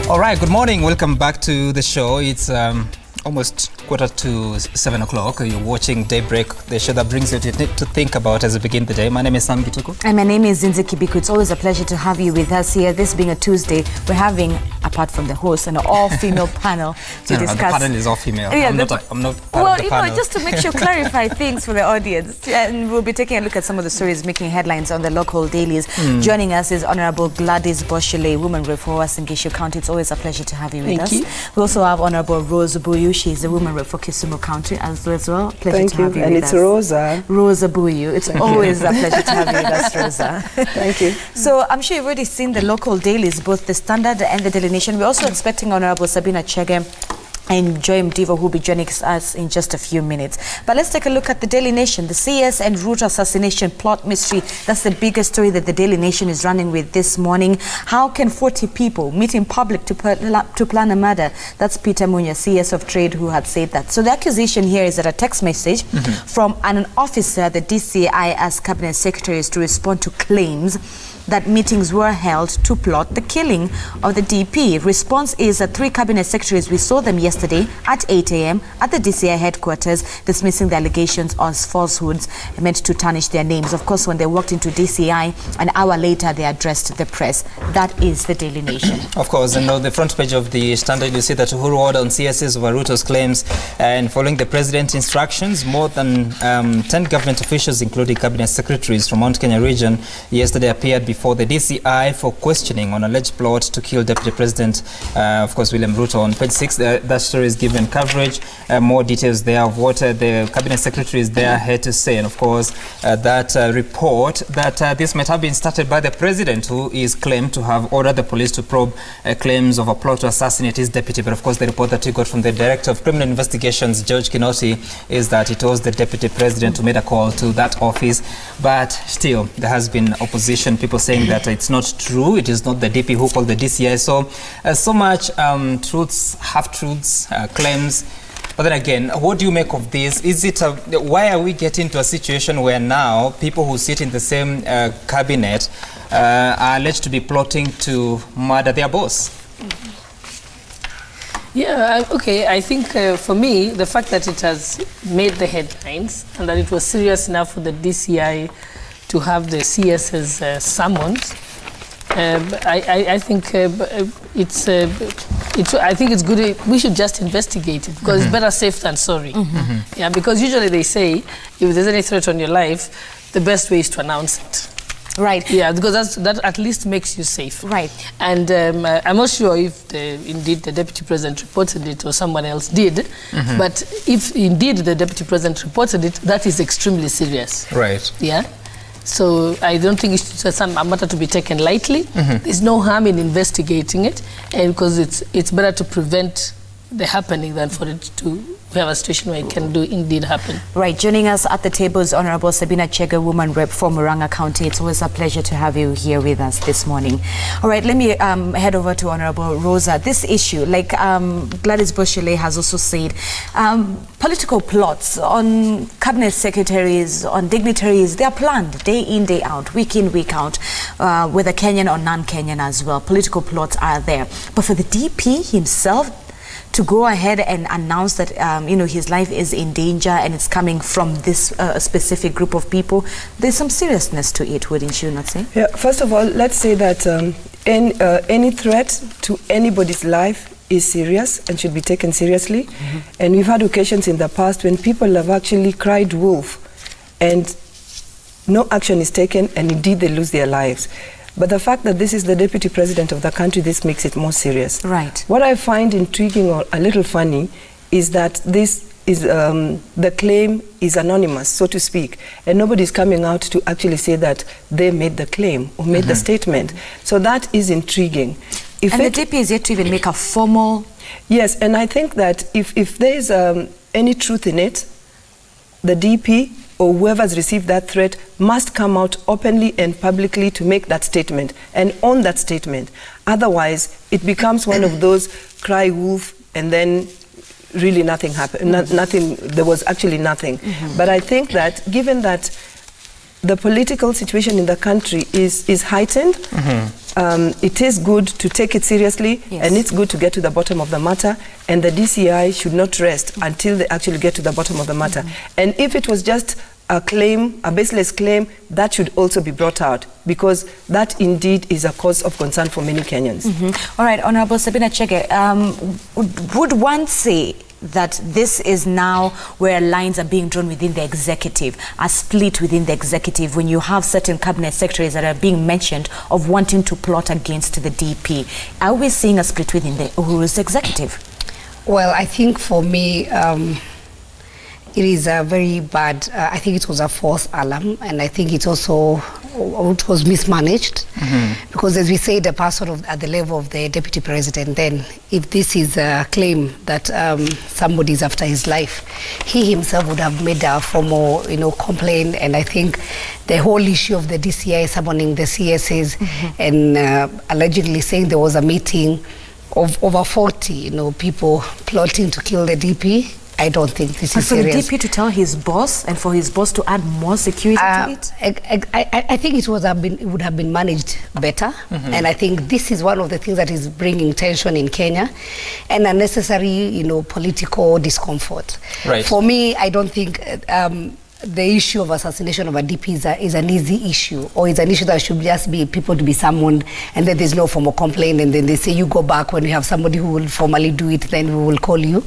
All right, good morning. Welcome back to the show. It's almost 7:15. You're watching Daybreak, the show that brings you to think about as we begin the day. My name is Sam Gituku. And my name is Zinzi Kibiku. It's always a pleasure to have you with us here. This being a Tuesday, we're having, apart from the host, an all-female panel to discuss. The panel is all-female. Yeah, I'm not part of the panel. Just to make sure, clarify things for the audience. And we'll be taking a look at some of the stories making headlines on the local dailies. Joining us is Honorable Gladys Boshele, Woman Rep for Uasin County. It's always a pleasure to have you with us. Thank you. We also have Honorable Rose Buyu. She's the Woman Rep for Kisumu County as well. Pleasure to have you and with it's us. Rosa. Rosa Buyu. It's always a pleasure to have you with us, Rosa. Thank you. So I'm sure you've already seen the local dailies, both the Standard and the Daily Nation. We're also expecting Honorable Sabina Chege and Joy Mdivo, who will be joining us in just a few minutes. But let's take a look at the Daily Nation. The CS and Ruto assassination plot mystery. That's the biggest story that the Daily Nation is running with this morning. How can 40 people meet in public to plan a murder? That's Peter Munya, CS of Trade, who had said that. So the accusation here is that a text message from an officer, the DCI, as cabinet secretaries to respond to claims that meetings were held to plot the killing of the DP. Response is that 3 cabinet secretaries, we saw them yesterday at 8 a.m. at the DCI headquarters, dismissing the allegations as falsehoods meant to tarnish their names. Of course, when they walked into DCI, an hour later, they addressed the press. That is the Daily Nation. Of course, and on the front page of the Standard, you see that Uhuru ordered on CSs over Ruto's claims, and following the president's instructions, more than 10 government officials, including cabinet secretaries from Mount Kenya region, yesterday appeared before the DCI for questioning on alleged plot to kill Deputy President, of course, William Ruto. On page 6, that story is given coverage. More details there of what the cabinet secretaries there had to say. And of course, that report that this might have been started by the president, who is claimed to have ordered the police to probe claims of a plot to assassinate his deputy. But of course, the report that we got from the Director of Criminal Investigations, George Kinoti, is that it was the Deputy President who made a call to that office. But still, there has been opposition, people saying that it's not true, it is not the DP who called the DCI. So, so much truths, half-truths, claims. But then again, what do you make of this? Is it why are we getting to a situation where now people who sit in the same cabinet are alleged to be plotting to murder their boss? Yeah, okay, I think for me, the fact that it has made the headlines and that it was serious enough for the DCI to have the CSs summoned, I think I think it's good. We should just investigate it because it's better safe than sorry. Yeah, because usually they say if there's any threat on your life, the best way is to announce it. Right. Yeah, because that at least makes you safe. Right. And I'm not sure if indeed the Deputy President reported it or someone else did, but if indeed the Deputy President reported it, that is extremely serious. Right. Yeah. So I don't think it's a matter to be taken lightly. There's no harm in investigating it, and because it's better to prevent the happening than for it to have a situation where it can do indeed happen. Right. Joining us at the table is Honorable Sabina Chege, Woman Rep for Murang'a County. It's always a pleasure to have you here with us this morning. All right, let me head over to Honorable Rosa. This issue, like Gladys Boshele has also said, political plots on cabinet secretaries, on dignitaries, they are planned day in, day out, week in, week out, whether Kenyan or non-Kenyan as well. Political plots are there. But for the DP himself to go ahead and announce that you know, his life is in danger and it's coming from this specific group of people, there's some seriousness to it, wouldn't you not say? Yeah, first of all, let's say that any threat to anybody's life is serious and should be taken seriously. And we've had occasions in the past when people have actually cried wolf and no action is taken, and indeed they lose their lives. But the fact that this is the Deputy President of the country, this makes it more serious. Right. What I find intriguing or a little funny is that this is the claim is anonymous, so to speak, and nobody's coming out to actually say that they made the claim or made the statement. So that is intriguing. And the DP is yet to even make a formal... Yes, and I think that if there is any truth in it, the DP or whoever's received that threat must come out openly and publicly to make that statement and own that statement. Otherwise, it becomes one of those cry wolf and then really nothing happened. Nothing. There was actually nothing. But I think that given that the political situation in the country is heightened. It is good to take it seriously, and it's good to get to the bottom of the matter, and the DCI should not rest until they actually get to the bottom of the matter. And if it was just a claim, a baseless claim, that should also be brought out, because that indeed is a cause of concern for many Kenyans. All right, Honorable Sabina Chege, would one say that this is now where lines are being drawn within the executive, a split within the executive, when you have certain cabinet secretaries that are being mentioned of wanting to plot against the DP? Are we seeing a split within the Uhuru's executive? Well, I think for me, it is a very bad, I think it was a false alarm, and I think it also it was mismanaged, because as we say, the person at the level of the deputy president, then if this is a claim that somebody is after his life, he himself would have made a formal, complaint. And I think the whole issue of the DCI summoning the CSs and allegedly saying there was a meeting of over 40, people plotting to kill the DP. I don't think this is serious. For the DP to tell his boss and for his boss to add more security to it? I think it would have been managed better. And I think this is one of the things that is bringing tension in Kenya and unnecessary, political discomfort. Right. For me, I don't think the issue of assassination of a DP is an easy issue, or it's an issue that should just be people to be summoned and then there's no formal complaint, and then they say you go back when we have somebody who will formally do it, then we will call you.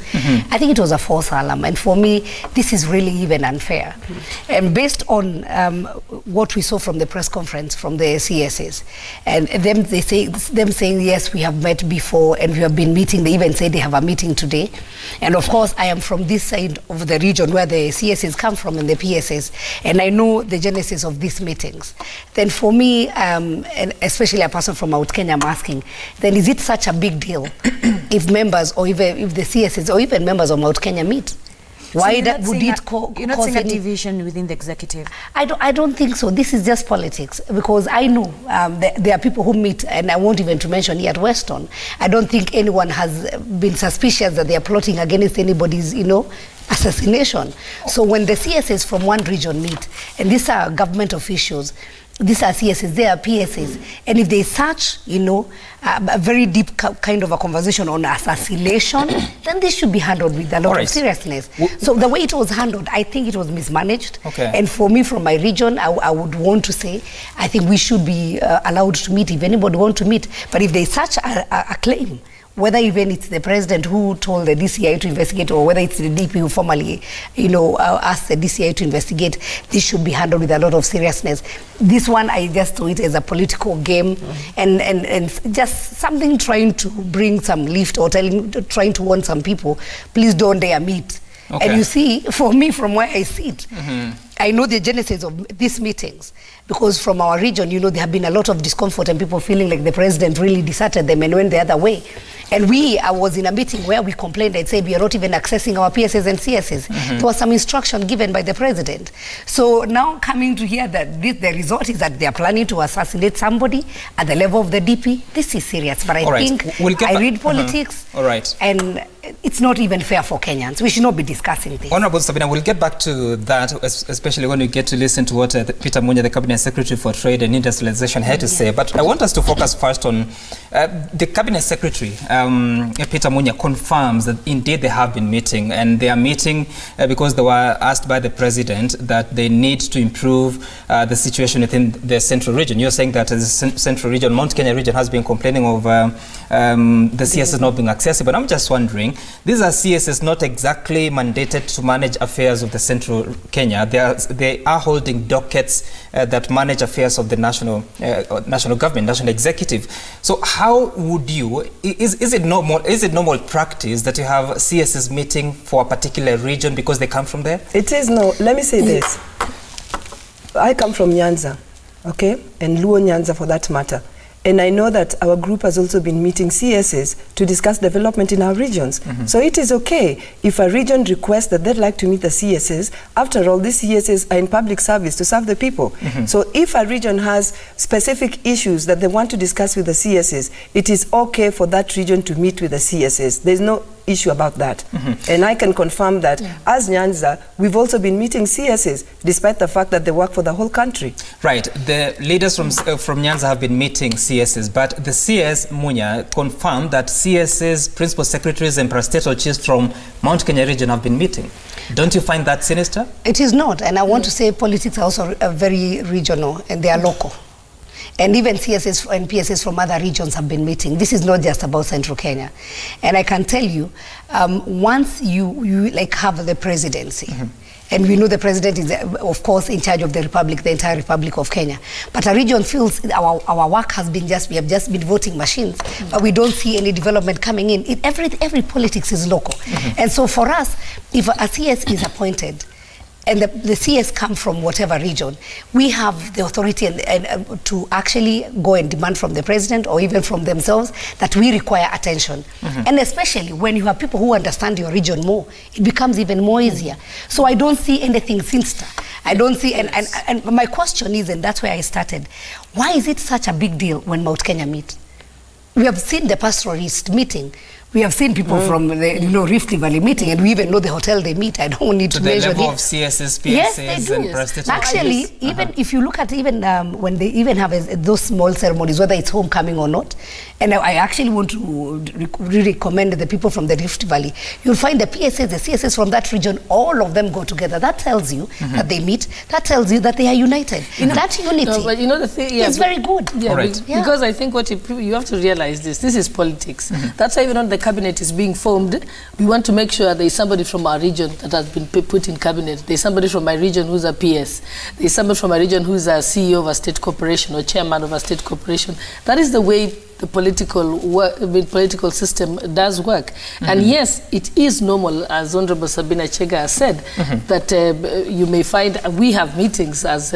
I think it was a false alarm, and for me this is really even unfair. And based on what we saw from the press conference from the CSs, and them saying yes, we have met before and we have been meeting, they even say they have a meeting today. And of course I am from this side of the region where the CSs come from and the PSS, and I know the genesis of these meetings. Then for me, and especially a person from Mount Kenya, I'm asking, then is it such a big deal if members, or even if the CSS, or even members of Mount Kenya meet? Why would it cause You're not seeing a division within the executive? I don't think so. This is just politics, because I know there are people who meet, and I won't even to mention here at Weston. I don't think anyone has been suspicious that they are plotting against anybody's, assassination. So when the CSs from one region meet, and these are government officials, these are CSs, they are PSs, and if they such, a very deep kind of a conversation on assassination, then this should be handled with a lot of seriousness. So the way it was handled, I think it was mismanaged. And for me, from my region, I would want to say, I think we should be allowed to meet if anybody wants to meet. But if they such a claim, whether even it's the president who told the DCI to investigate, or whether it's the DP who formally, asked the DCI to investigate, this should be handled with a lot of seriousness. This one, I just saw it as a political game, and just something trying to bring some lift, or trying to warn some people, please don't dare meet. And you see, for me, from where I sit, I know the genesis of these meetings, because from our region, there have been a lot of discomfort and people feeling like the president really deserted them and went the other way. And I was in a meeting where we complained and said we are not even accessing our PSS and CSS. There was some instruction given by the president. So now coming to hear that the result is that they are planning to assassinate somebody at the level of the DP, this is serious. But I think I read politics, and it's not even fair for Kenyans. We should not be discussing this. Honorable Sabina, we'll get back to that, especially when we get to listen to what Peter Munya, the Cabinet Secretary for Trade and Industrialization, had to say. But I want us to focus first on the Cabinet Secretary. Peter Munya confirms that indeed they have been meeting, and they are meeting because they were asked by the President that they need to improve the situation within the Central Region. You're saying that the Central Region, Mount Kenya region, has been complaining of the CSS not being accessible. I'm just wondering, these are CSS not exactly mandated to manage affairs of the Central Kenya. They are holding dockets that manage affairs of the national government, national executive. So how would you, is it normal practice that you have CSS meeting for a particular region because they come from there? It is no. Let me say this. I come from Nyanza, and Luo Nyanza for that matter. And I know that our group has also been meeting CSs to discuss development in our regions. So it is okay if a region requests that they'd like to meet the CSs. After all, these CSs are in public service to serve the people. So if a region has specific issues that they want to discuss with the CSs, it is okay for that region to meet with the CSs. There's no issue about that. And I can confirm that as Nyanza, we've also been meeting CSs, despite the fact that they work for the whole country. Right. The leaders from Nyanza have been meeting CSs, but the CS, Munya, confirmed that CSs, principal secretaries and parastatal chiefs from Mount Kenya region have been meeting. Don't you find that sinister? It is not, and I want to say politics are also very regional and they are local. And even CSS and PSS from other regions have been meeting. This is not just about Central Kenya. And I can tell you, once you like have the presidency, and we know the president is, of course, in charge of the republic, the entire Republic of Kenya. But a region feels our work has been we have just been voting machines, but we don't see any development coming in. Every politics is local. And so for us, if a CS is appointed, and the CS come from whatever region, we have the authority and to actually go and demand from the president or even from themselves that we require attention. And especially when you have people who understand your region more, it becomes even more easier. So I don't see anything sinister. I don't see, and my question is, and that's where I started, why is it such a big deal when Mount Kenya meet? We have seen the pastoralist meeting. We have seen people from the Rift Valley meeting, and we even know the hotel they meet. I don't need to measure the level of CSS, PSS, yes, they do. And parastatal. Actually, even if you look at when they even have those small ceremonies, whether it's homecoming or not, and I actually want to really commend the people from the Rift Valley. You'll find the PSS, the CSS from that region, all of them go together. That tells you that they meet. That tells you that they are united. That unity but the thing, is very good. Yeah, because I think what you have to realize this is politics. That's why even on the cabinet is being formed, we want to make sure there is somebody from our region that has been put in cabinet. There is somebody from my region who's a PS. There is somebody from my region who's a CEO of a state corporation or chairman of a state corporation. That is the way the political system does work. And yes, it is normal, as Honorable Sabina Chega has said, that you may find we have meetings as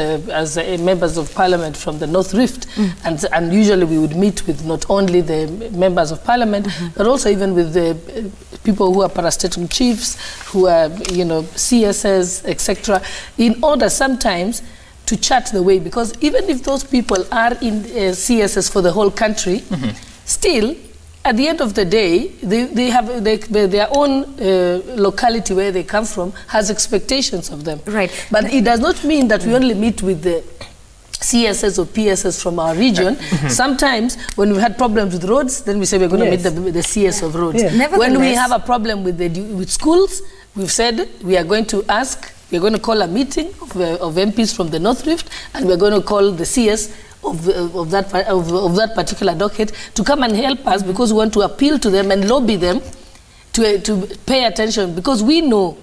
members of parliament from the North Rift, and usually we would meet with not only the members of parliament, but also even with the people who are parastatal chiefs, who are, CSS, etc., in order sometimes to chart the way, because even if those people are in CSS for the whole country, still, at the end of the day, they have their own locality where they come from has expectations of them. Right. But it does not mean that we only meet with the CSS or PSS from our region. Sometimes when we've had problems with roads, then we say we're going to meet the CS of roads. When we have a problem with schools, we've said we are going to we're going to call a meeting of MPs from the North Rift, and we're going to call the CS of that particular docket to come and help us, because we want to appeal to them and lobby them to pay attention, because we know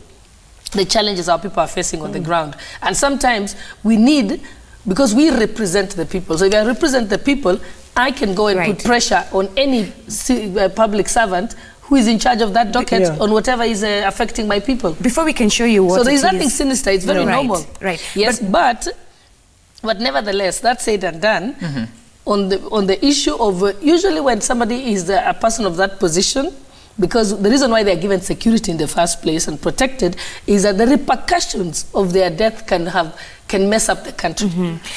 the challenges our people are facing on the ground. And sometimes we need, because we represent the people. So if I represent the people, I can go and put pressure on any public servant who is in charge of that docket on whatever is affecting my people. Before we can show you what so there is nothing sinister, it's very normal. Right. Yes, but nevertheless, that said and done, on the issue of, usually when somebody is a person of that position, because the reason why they are given security in the first place and protected is that the repercussions of their death can mess up the country.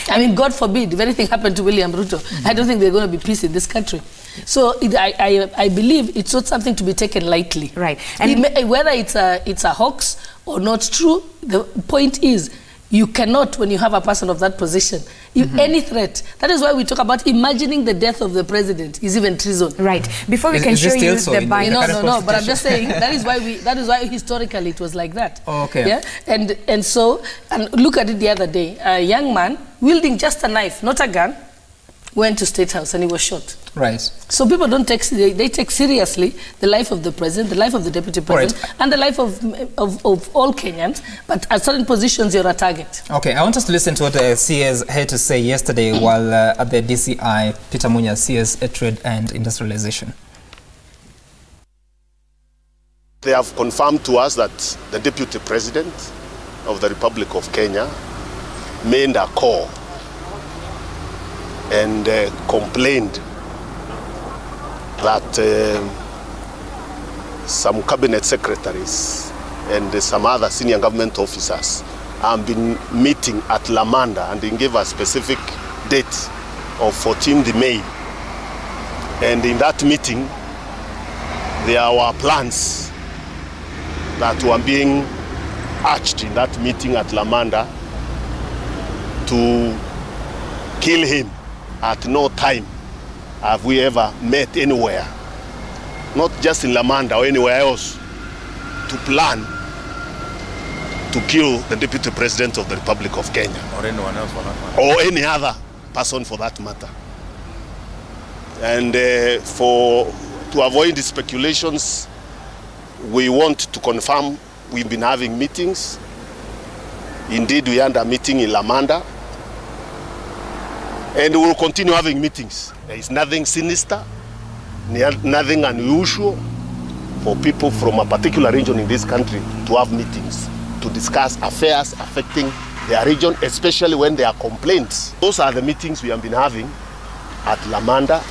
I mean, God forbid, if anything happened to William Ruto, I don't think there's going to be peace in this country. So I believe it's not something to be taken lightly. Right. And whether it's a hoax or not true, the point is, you cannot, when you have a person of that position, any threat. That is why we talk about imagining the death of the president is even treason. Right. Before we can show you the bind. No, but I'm just saying that is why historically it was like that. Oh, okay. Yeah. And so look at it the other day. A young man wielding just a knife, not a gun, went to State House and he was shot. Right. So people don't they take seriously the life of the president, the life of the deputy president, and the life of all Kenyans. But at certain positions, you're a target. Okay, I want us to listen to what CS had to say yesterday while at the DCI, Peter Munya, CS Trade and Industrialization. They have confirmed to us that the deputy president of the Republic of Kenya made a call and complained that some cabinet secretaries and some other senior government officers have been meeting at Lamanda, and they gave a specific date of 14th May. And in that meeting, there were plans that were being hatched in that meeting at Lamanda to kill him. At no time have we ever met anywhere, not just in Lamanda or anywhere else, to plan to kill the Deputy President of the Republic of Kenya. Or anyone else for that matter. Or any other person for that matter. And to avoid the speculations, we want to confirm we've been having meetings. Indeed, we had a meeting in Lamanda. And we will continue having meetings. There is nothing sinister, nothing unusual for people from a particular region in this country to have meetings, to discuss affairs affecting their region, especially when there are complaints. Those are the meetings we have been having at Lamanda,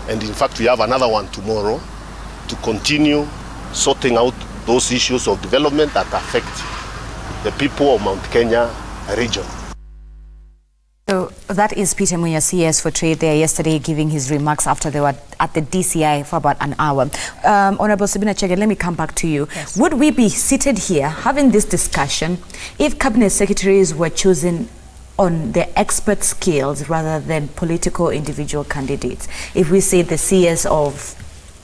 and in fact we have another one tomorrow to continue sorting out those issues of development that affect the people of Mount Kenya region. So that is Peter Munya, CS for Trade, there yesterday giving his remarks after they were at the DCI for about an hour. Honorable Sabina Chege, let me come back to you. Yes. Would we be seated here having this discussion if cabinet secretaries were chosen on their expert skills rather than political individual candidates? If we say the CS of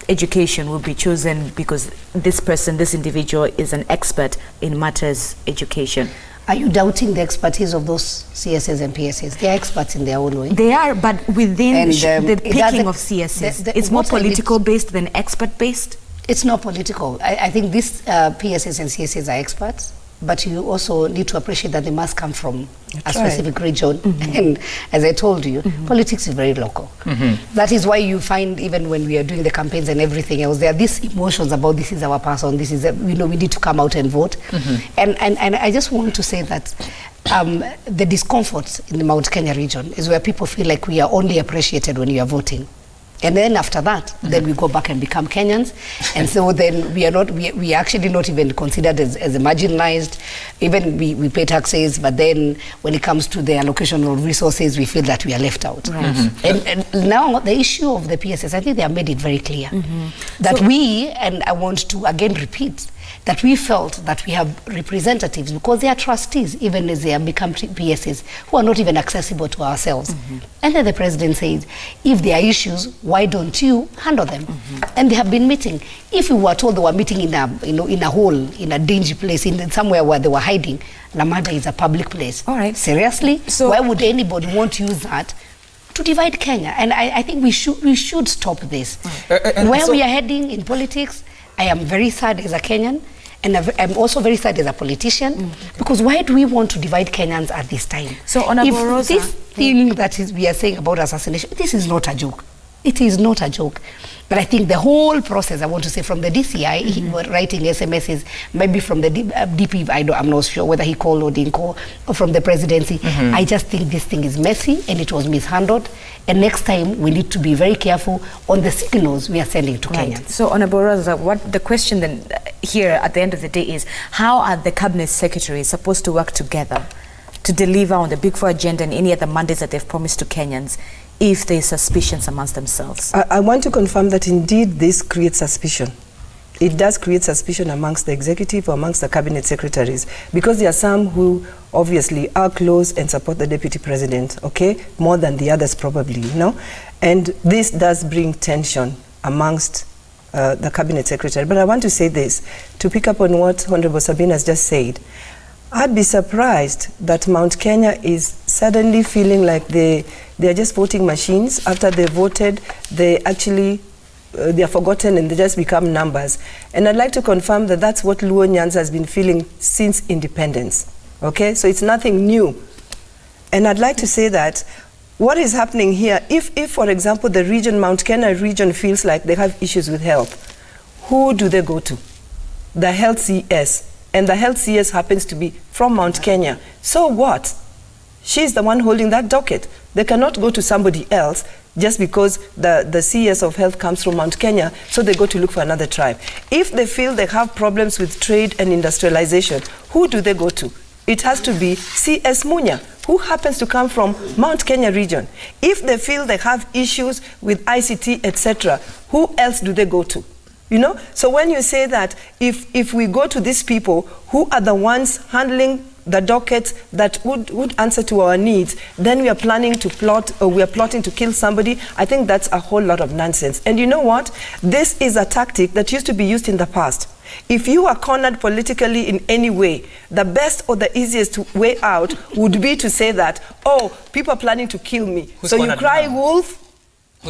education will be chosen because this person, this individual is an expert in matters education. Are you doubting the expertise of those CSs and PSs? They are experts in their own way. They are, but within the picking of the- CSs, the- it's more what I need- political based than expert based? It's not political. I think these PSs and CSs are experts, but you also need to appreciate that they must come from a specific region. And as I told you, politics is very local. That is why you find, even when we are doing the campaigns and everything else, there are these emotions about this is our person, this is, we need to come out and vote. And I just want to say that the discomfort in the Mount Kenya region is where people feel like we are only appreciated when you are voting. And then after that, then we go back and become Kenyans. And so then we are actually not even considered as marginalized. Even we pay taxes, but then when it comes to the allocation of resources, we feel that we are left out. Right. And now the issue of the PSS, I think they have made it very clear that and I want to again repeat, that we felt that we have representatives because they are trustees, even as they have become PSs, who are not even accessible to ourselves. And then the president says, if there are issues, why don't you handle them? And they have been meeting. If we were told they were meeting in a hole, in a dingy place, in somewhere where they were hiding, Lamanda is a public place. All right. Seriously? So why would anybody want to use that to divide Kenya? And I think we should stop this. Where we are heading in politics, I am very sad as a Kenyan, and I'm also very sad as a politician, because why do we want to divide Kenyans at this time? So, Honorable Rosa, this thing that we are saying about assassination, this is not a joke. It is not a joke. But I think the whole process, I want to say, from the DCI, he was writing SMSs, maybe from the DP, I'm not sure whether he called or didn't call, or from the presidency. I just think this thing is messy and it was mishandled. And next time, we need to be very careful on the signals we are sending to Kenyans. So, Honorable Rosa, what the question then here at the end of the day is, how are the cabinet secretaries supposed to work together to deliver on the Big Four agenda and any other mandates that they've promised to Kenyans if there is suspicions amongst themselves? I want to confirm that indeed this creates suspicion. It does create suspicion amongst the executive or amongst the cabinet secretaries, because there are some who obviously are close and support the deputy president, okay, more than the others probably, you know. And this does bring tension amongst the cabinet secretary. But I want to say this, to pick up on what Honorable Sabina has just said. I'd be surprised that Mount Kenya is suddenly feeling like they are just voting machines. After they voted, they actually they are forgotten and they just become numbers. And I'd like to confirm that that's what Luo Nyanza has been feeling since independence. Okay, so it's nothing new. And I'd like to say that what is happening here, if for example the region, Mount Kenya region, feels like they have issues with health, who do they go to? The health CS. And the health CS happens to be from Mount Kenya. So what? She's the one holding that docket. They cannot go to somebody else just because the CS of health comes from Mount Kenya, so they go to look for another tribe. If they feel they have problems with trade and industrialization, who do they go to? It has to be CS Munya, who happens to come from Mount Kenya region. If they feel they have issues with ICT, etc., who else do they go to? You know, so when you say that if we go to these people who are the ones handling the dockets that would answer to our needs, then we are planning to plot, or we are plotting to kill somebody, I think that's a whole lot of nonsense. And you know what? This is a tactic that used to be used in the past. If you are cornered politically in any way, the best or the easiest way out would be to say that, oh, people are planning to kill me. So you cry wolf,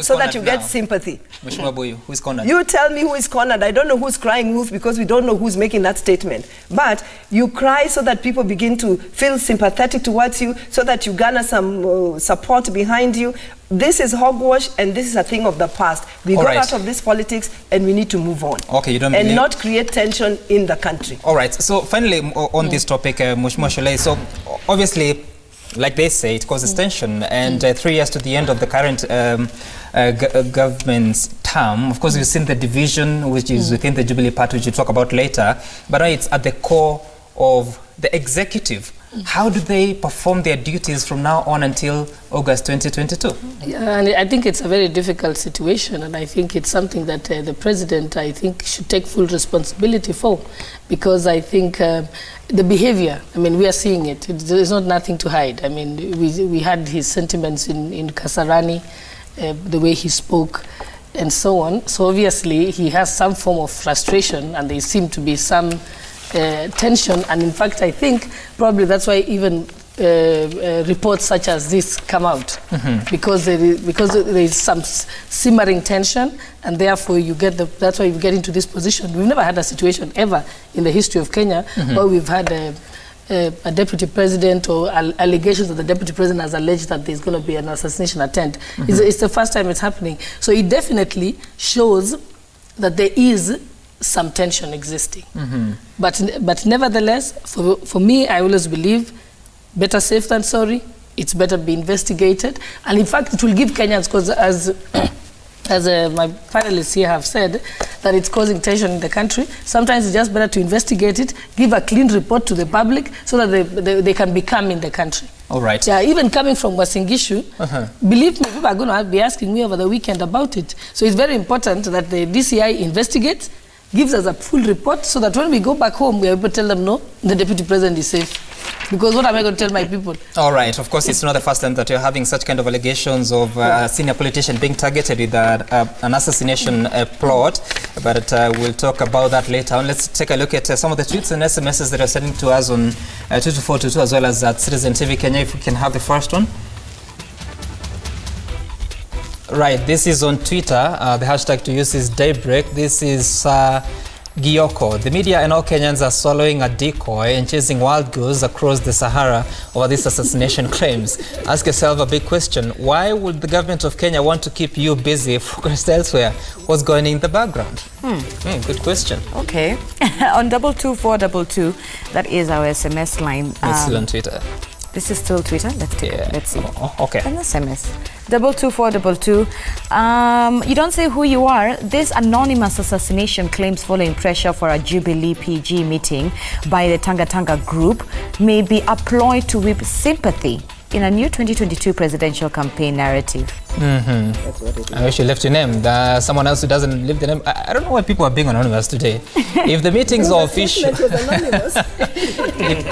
so that you get sympathy. Who's cornered? You tell me who is cornered. I don't know who's crying wolf because we don't know who's making that statement. But you cry so that people begin to feel sympathetic towards you, so that you garner some support behind you. This is hogwash, and this is a thing of the past. We got out of this politics, and we need to move on. Okay, you don't and not create tension in the country. All right. So finally, on this topic, Mheshimiwa Shole, so obviously, like they say, it causes tension, and 3 years to the end of the current government's term, of course, we've seen the division, which is within the Jubilee Party, which we'll talk about later, but now it's at the core of the executive. How do they perform their duties from now on until August 2022? Yeah, and I think it's a very difficult situation, and I think it's something that the president, I think, should take full responsibility for, because I think the behavior, I mean, we are seeing it. There's not nothing to hide. I mean, we had his sentiments in Kasarani, the way he spoke, and so on. So obviously, he has some form of frustration, and there seem to be some tension, and in fact I think probably that's why even reports such as this come out, because there is some simmering tension, and therefore you get that's why you get into this position. We've never had a situation ever in the history of Kenya where we've had a deputy president or allegations that the deputy president has alleged that there's going to be an assassination attempt. It's the first time it's happening, so it definitely shows that there is some tension existing. But nevertheless, for me, I always believe better safe than sorry. It's better be investigated, and in fact, it will give Kenyans, because as my panelists here have said, that it's causing tension in the country. Sometimes it's just better to investigate it, give a clean report to the public, so that they can be calm in the country. All right. Yeah, even coming from Wasingishu, believe me, people are going to be asking me over the weekend about it. So it's very important that the DCI investigates, gives us a full report, so that when we go back home, we are able to tell them, no, the deputy president is safe. Because what am I going to tell my people? All right. Of course, it's not the first time that you're having such kind of allegations of a senior politician being targeted with an assassination plot. But we'll talk about that later on. Let's take a look at some of the tweets and SMSs that are sending to us on 22422, as well as at Citizen TV Kenya. If we can have the first one. Right, this is on Twitter. The hashtag to use is Daybreak. This is Gioko. The media and all Kenyans are swallowing a decoy and chasing wild goose across the Sahara over these assassination claims. Ask yourself a big question. Why would the government of Kenya want to keep you busy, focused elsewhere? What's going on in the background? Good question. Okay. On 22422, that is our SMS line. It's still on Twitter. This is still Twitter. Let's take it. Let's see. Okay. An SMS. 22422. You don't say who you are. This anonymous assassination claims following pressure for a Jubilee PG meeting by the Tanga Tanga group may be a ploy to whip sympathy in a new 2022 presidential campaign narrative. That's what it is. I wish you left your name. Someone else who doesn't leave the name. I don't know why people are being anonymous today. If the meetings are official,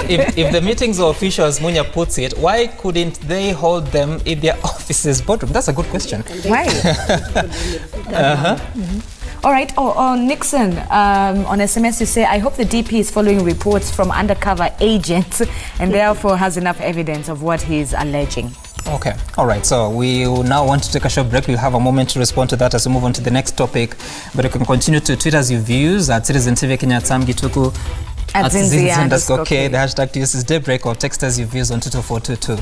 if the meetings are official, as Munya puts it, why couldn't they hold them in their offices' boardroom? That's a good question. Why? All right. Nixon, on SMS you say, I hope the DP is following reports from undercover agents and therefore has enough evidence of what he's alleging. Okay. All right. So we now want to take a short break. We'll have a moment to respond to that as we move on to the next topic. But you can continue to tweet us your views at Citizen TV Kenya, at Sam Gituku, at Zinzi_K. The hashtag to use is Daybreak, or text us your views on 22422.